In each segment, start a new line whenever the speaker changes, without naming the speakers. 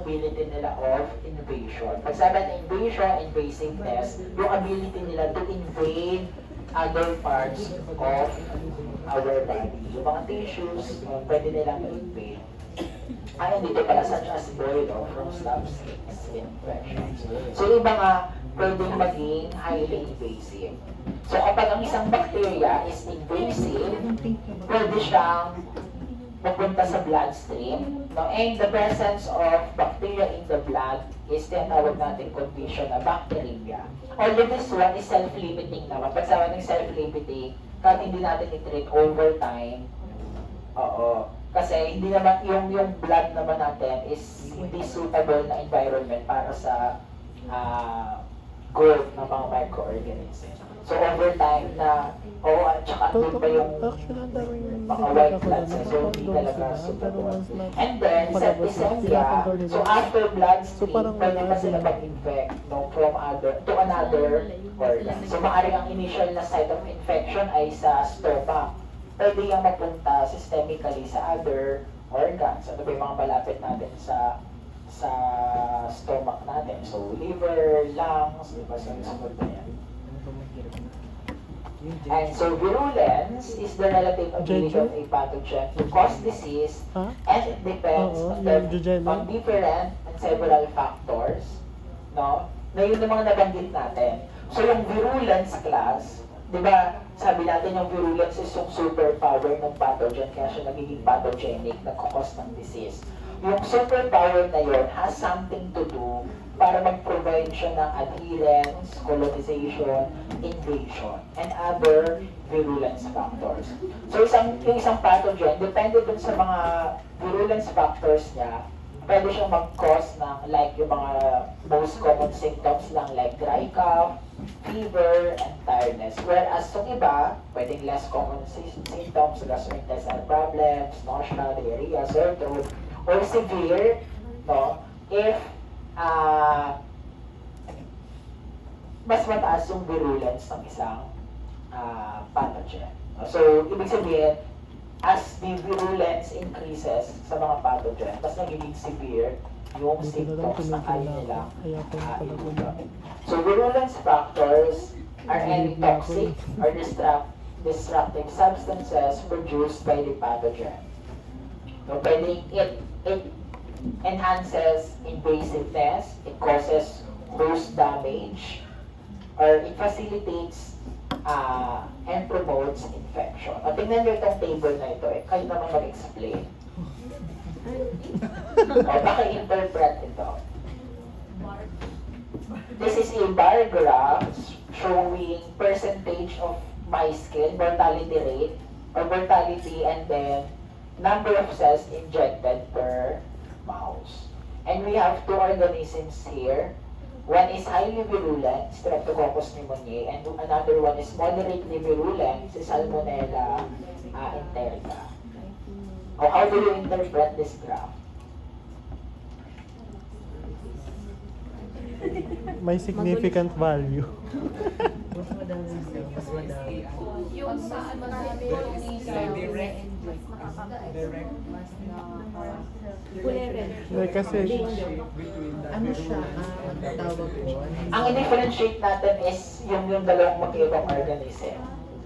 capability nila of invasion. Pag sabi na invasion, invasiveness, yung ability nila to invade other parts of our body. Yung mga tissues, pwede nilang invade. Ayun dito pala, such as boil from slapsticks infections. So yung mga pwedeng maging highly invasive. So kapag ang isang bacteria is invasive, pwede siyang mapunta sa bloodstream. No? And the presence of bacteria in the blood is tinatawag natin condition na bacteremia. Although this one is self-limiting naman. Pag sabi ng self-limiting, kahit hindi natin i-treat over time, oo. Kasi hindi naman, yung blood naman natin is hindi suitable na environment para sa growth ng mga microorganisms. So over time na, at saka doon pa yung mga white blood cells, so hindi talaga suitable. And then, septicemia, so after bloodstream, pwede pa sila mag-infect from to another organ. So maaaring ang initial na site of infection ay sa stomach. Pwede yung mapunta systemically sa other organs. Ano ba yung mga malapit natin sa stomach natin? So liver, lungs, di ba? So sunod na yan. And so virulence is the relative ability of a pathogen to cause disease, and it depends on different and several factors, no? Na yun yung mga nabanggit natin. So yung virulence class, di ba, sabi natin yung virulence is yung superpower ng pathogen, kaya siya nagiging pathogenic, nagkakos ng disease. Yung superpower na yun has something to do para mag-provide siya ng adherence, colonization, invasion, and other virulence factors. So yung isang pathogen, depende dun sa mga virulence factors niya, pwede siyang mag-cause ng like yung mga most common symptoms lang like dry cough, fever, and tiredness. Whereas yung iba, pwedeng less common symptoms, gastrointestinal problems, nausea, diarrhea, sore throat, or severe, no, if mas mataas yung virulence ng isang pathogen. So, ibig sabihin, as the virulence increases sa mga pathogen, mas nagiging severe yung symptoms na kaya nilang ilugan. So, virulence factors are any toxic or destructive substances produced by the pathogen. So, pwedeng it enhances invasiveness, it causes host damage, or it facilitates and promotes infection. O, tingnan nyo itong table na ito, kayo naman mag-explain. O, baka-interpret ito. This is a bar graph showing percentage of mice kill, mortality rate, or mortality, and then number of cells injected per mouse. And we have two organisms here. One is highly virulent, Streptococcus pneumoniae, and another one is moderately virulent, Salmonella enterica. Oh, how do you interpret this graph?
May significant value.
Yung sa marami
Kasi
ano siya, tawag ko?
Ang i-differentiate natin is yung dalawang mag-ibang organism.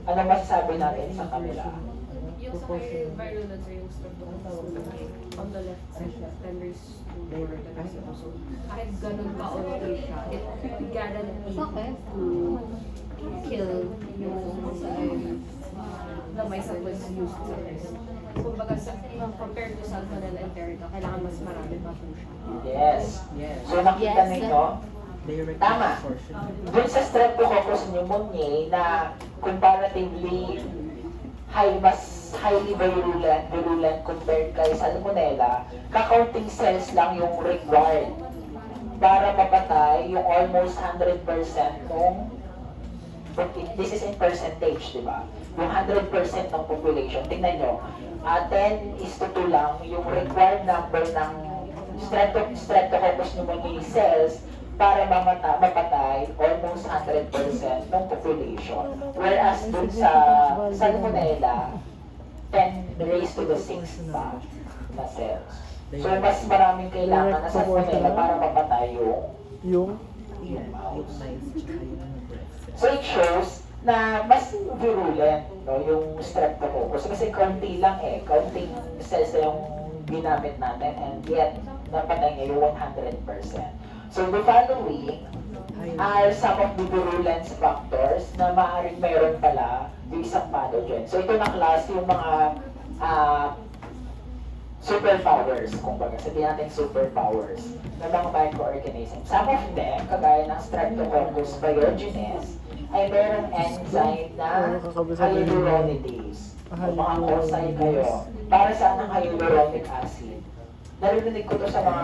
Ano masasabi natin sa kanila?
yung sa kay virulence or yung streptococcus on the left side, then there's two organisms. So, kahit ganun ka-okay siya, it guaranteed to kill yung the mice that was used sa test. Kumbaga, compared to Salmonella enterica, kailangan mas marami pa po siya.
Yes. So nakita ninyo, tama. Doon sa Streptococcus pneumoniae na comparatively mas highly virulent compared kay Salmonella, kakaunting cells lang yung required para mapatay yung almost 100% nung, this is in percentage, di ba? Yung 100% ng population. Tingnan nyo, 10:2 lang yung required number ng Streptococcus pneumoniae cells para mapatay almost 100% ng population. Whereas dun sa Salmonella, 10 raised to the 6 pa na cells. So, mas maraming kailangan na sa Manila para mapatay
Yung
Yung mice tsaka yung breast.
So it shows na mas virulent, no, yung streptococcus. Kasi konti lang konting cells na yung ginamit natin and yet napatay niya yung 100%. So the following are some of the virulence factors na maaaring mayroon pala yung isang pathogen. So ito na klase yung mga superpowers, kumbaga sabihin natin superpowers ng mga microorganisms. Some of them, kagaya ng Streptococcus pyogenes, ay mayroong enzyme na hyaluronidase. Kung mga konsay kayo, para saan ang hyaluronic acid? Narinig ko to sa mga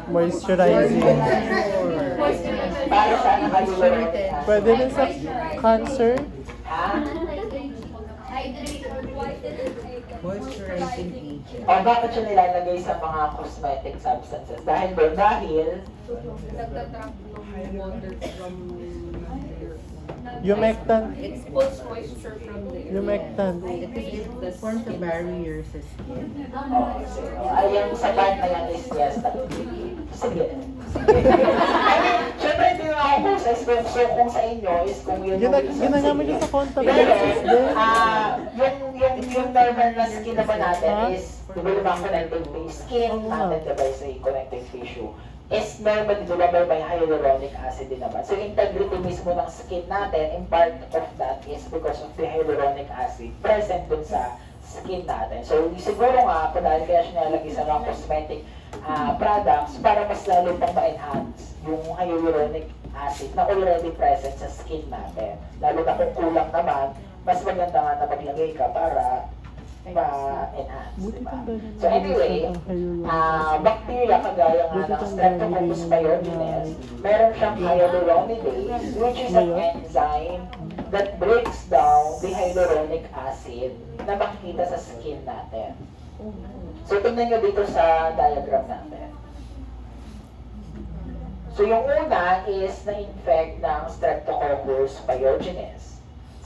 moisturizing.
para saan ang hyaluronic acid?
Pwede rin sa cancer.
Ha?
Moisturizing agent.
O bakit siya nilalagay sa mga cosmetic substances? Dahil
Nagtatrap ng water from
Humectant.
It pulls moisture from the area.
Humectant.
It forms a barrier sa skin.
ay yung sa part na yan is yes. Sige. I mean, syempre hindi na ako kung sa SPM. So kung sa inyo is kung yun
Ginagamit yun sa contact
Pero,
lenses din.
yung normal na skin naman natin is, di ba yung mga connective tissue, skin natin, di ba, sa connective tissue, is normally, di ba, may hyaluronic acid din naman. So, integrity mismo ng skin natin, and part of that is because of the hyaluronic acid present dun sa skin natin. So, siguro nga, dahil kaya siya nalagay sa mga cosmetic products para mas lalo pang ma-enhance yung hyaluronic acid na already present sa skin natin. Lalo na kung kulang naman, mas maganda nga na maglagay ka para ma-enhance. Diba? So anyway, bacteria kagaya nga ng Streptococcus pyogenes, meron siyang hyaluronidase, which is an enzyme that breaks down the hyaluronic acid na makikita sa skin natin. So tingnan nyo dito sa diagram natin. So yung una is na-infect ng Streptococcus pyogenes.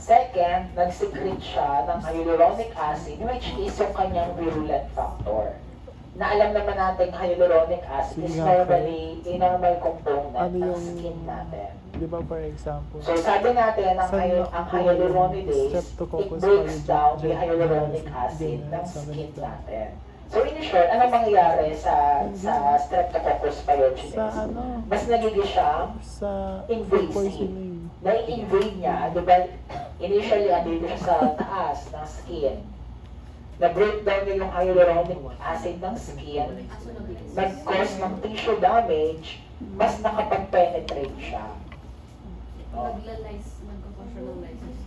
Second, nag-secrete siya ng hyaluronic acid, which is yung kanyang virulent factor. Na alam naman natin hyaluronic acid is normally a normal component ng skin natin.
Di ba, for example?
So sabi natin, ang hyaluronidase, it breaks down the hyaluronic acid ng skin natin. So in short, anong mangyayari sa Streptococcus pyogenes?
Sa
Mas nagiging siyang
sa
invasive.
poisoning.
Na-invade niya, di ba, initially andito siya sa taas ng skin. Na-breakdown niya yung hyaluronic acid ng skin, nag-cause ng tissue damage, mas nakapag-penetrate siya.
Nagkakasya ng lysis.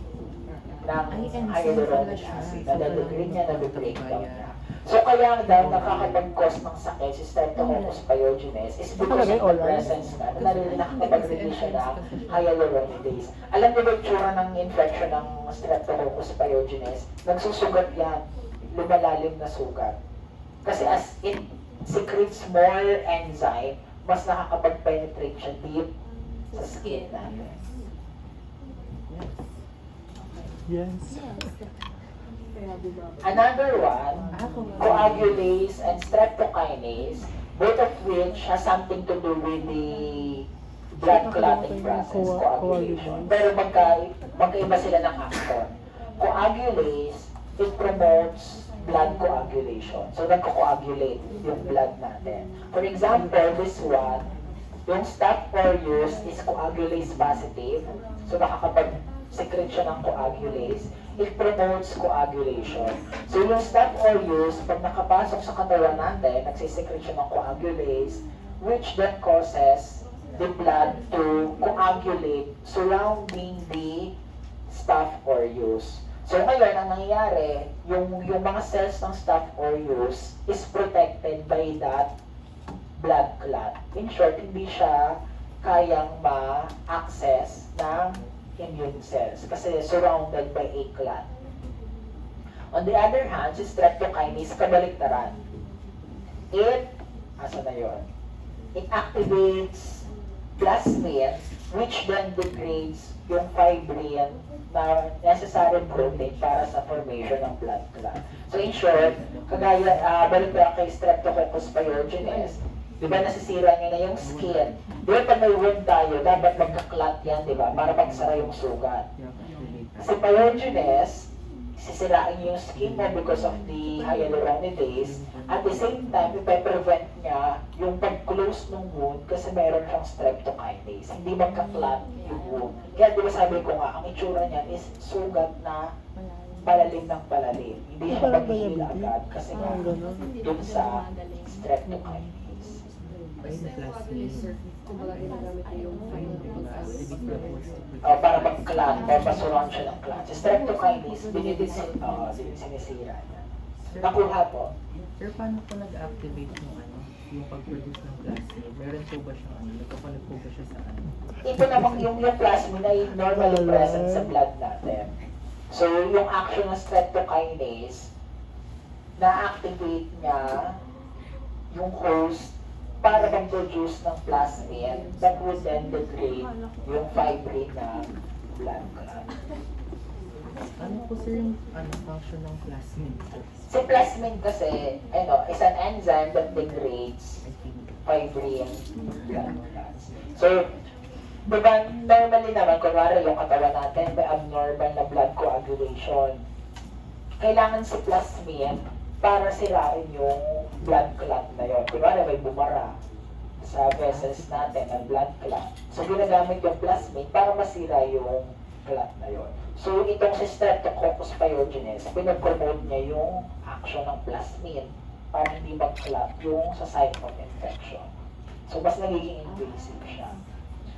Ng hyaluronic acid. Na-degrade niya, na-breakdown niya. So kaya daw nakakapag-cause ng sakit si Streptococcus pyogenes is because of the presence na nakakapag-release siya ng hyaluronidase. Alam niyo ba yung tsura ng infection ng Streptococcus pyogenes? Nagsusugat yan, lumalalim na sugat. Kasi as it secretes more enzyme, mas nakakapag-penetrate siya deep sa skin natin.
Yes.
Another one, coagulase and streptokinase, both of which has something to do with the blood clotting process, coagulation. Pero magkaiba sila ng action. Coagulase, it promotes blood coagulation. So, nagko-coagulate yung blood natin. For example, this one, yung Staph aureus is coagulase positive. So, nakakapag-secrete siya ng coagulase. It promotes coagulation. So yung Staph aureus, pag nakapasok sa katawan natin, nagsisecrete siya ng coagulase, which then causes the blood to coagulate surrounding the Staph aureus. So ngayon, ang nangyayari, yung mga cells ng Staph aureus is protected by that blood clot. In short, hindi siya kayang ma-access ng immune cells kasi surrounded by a clot. On the other hand, si streptokinase kabaliktaran. Asa na yun? It activates plasmin, which then degrades yung fibrin na necessary protein para sa formation ng blood clot. So in short, kagaya, balik ko kay Streptococcus pyogenes, di ba nasisira niya na yung skin? Di ba pag may wound tayo, dapat magka-clot yan, di ba? Para pagsara yung sugat. Kasi pyogenes, sisirain yung skin mo because of the hyaluronidase. At the same time, ipe-prevent niya yung pag-close ng wound kasi meron siyang streptokinase. Hindi magka-clot yung wound. Kaya di ba sabi ko nga, ang itsura niyan is sugat na palalim ng palalim. Hindi siya mag-heal agad kasi nga dun sa streptokinase.
Basta yung pabilis, kumbaga ginagamit niyo yung fibrin as
Para mag-clot o pasurang siya ng clot. Si streptokinase, sinisira niya. Nakuha po.
Sir, paano po nag-activate yung pag-produce ng plasmin? Meron po ba siya, nagpapalag po ba siya sa
Ito namang yung plasmin ay normally present sa blood natin. So, yung action ng streptokinase, na-activate niya yung host para mag-produce ng plasmin that would then degrade yung fibrin ng blood clot.
Ano po sir yung function ng plasmin po?
Si plasmin kasi, is an enzyme that degrades fibrin blood clots. So, diba, normally naman, kunwari yung katawan natin may abnormal na blood coagulation. Kailangan si plasmin para sirain yung blood clot na yun. Kunwari may bumara sa vessels natin ng blood clot. So, ginagamit yung plasmin para masira yung clot na yun. So, itong si Streptococcus pyogenes, pinapromote niya yung action ng plasmin para hindi mag-clot yung sa site of infection. So, mas nagiging invasive siya.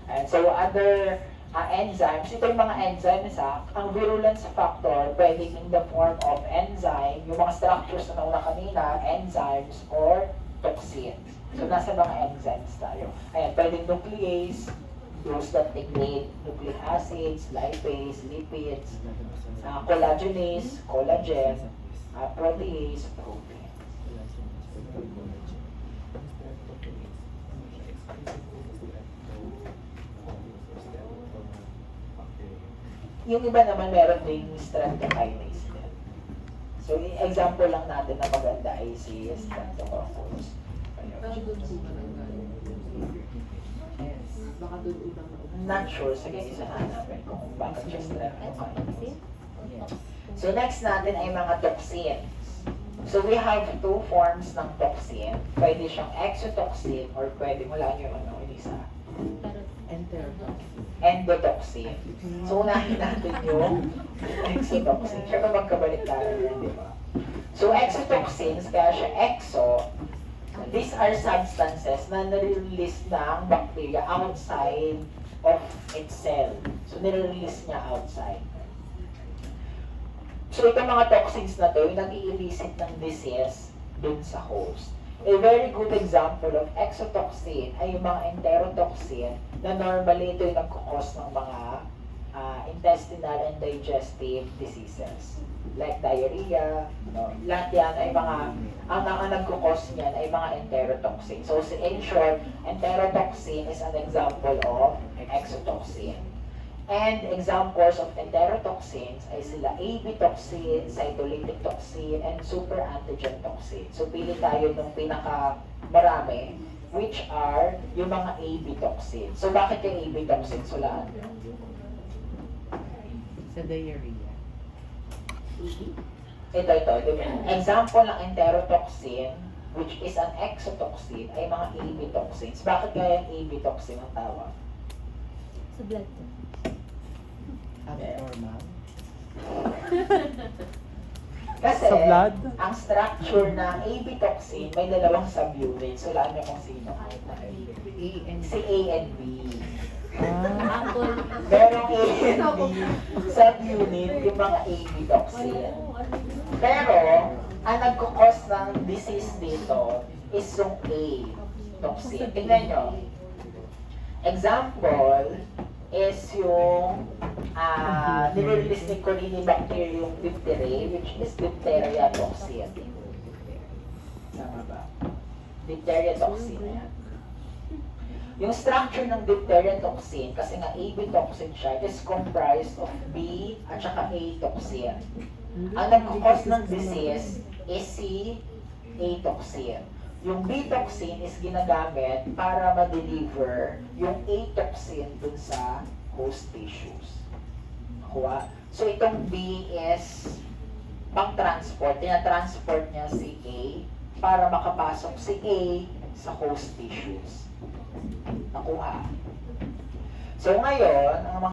And so, other enzymes, ito yung mga enzymes ang virulence factor pwedeng in the form of enzyme, yung mga structures na nauna kanina, enzymes or toxins. So, nasa mga enzymes tayo. Ayan, pwedeng nuclease, those that degrade nucleic acids, lipase, lipids, collagenase, collagen, protease, protein. Yung iba naman meron ding streptokinase din. So, example lang natin na maganda ay si Streptococcus pyogenes.
baka doon ibang
Not sure. Sige, isa hanapin kung bakit siya streptokinase. So, next natin ay mga toxins. So, we have two forms ng toxin. Pwede siyang exotoxin or pwede, wala niyo Elisa? Endotoxin. So, unahin natin yung exotoxin. Siya ba magkabalik-taran yan, di ba? So, exotoxins, kaya siya exo, these are substances na nare-release ng bacteria outside of its cell. So, nire-release niya outside. So, itong mga toxins na to, yung nag-i-elicit ng disease dun sa host. A very good example of exotoxin ay yung mga enterotoxin na normally ito yung nagkukos ng mga intestinal and digestive diseases. Like diarrhea, lahat yan ay mga, ang nagkukos niyan ay mga enterotoxin. So, in short, enterotoxin is an example of exotoxin. And examples of enterotoxins ay sila AB toxin, cytolytic toxin, and super antigen toxin. So, pili tayo ng pinaka-marami, which are yung mga AB toxin. So, bakit yung AB toxin? Sulaan.
Sa diarrhea.
Ito. Example ng enterotoxin, which is an exotoxin, ay mga AB toxins. Bakit kaya yung AB toxin ang tawag?
Sa blood ko.
Abnormal.
Kasi,
Sa blood?
ang structure ng AB toxin may dalawang subunits. So, alam niyo kung sino. Si A and B.
Apple.
Merong A and B subunit yung mga AB toxin. Pero, ang nagkukos ng disease dito is yung A toxin. Tingnan nyo. Example is yung nire-release ni Corynebacterium diphtheriae, which is diphtheria toxin. Tama ba? Diphtheria toxin yan. Yung structure ng diphtheria toxin, kasi nga AB toxin siya, is comprised of B at saka A toxin. Ang nagkakos ng disease is si A toxin. Yung B toxin is ginagamit para ma-deliver yung A toxin dun sa host tissues. Nakuha? So itong B is pang-transport. Tina-transport niya si A para makapasok si A sa host tissues. Nakuha. So ngayon, ang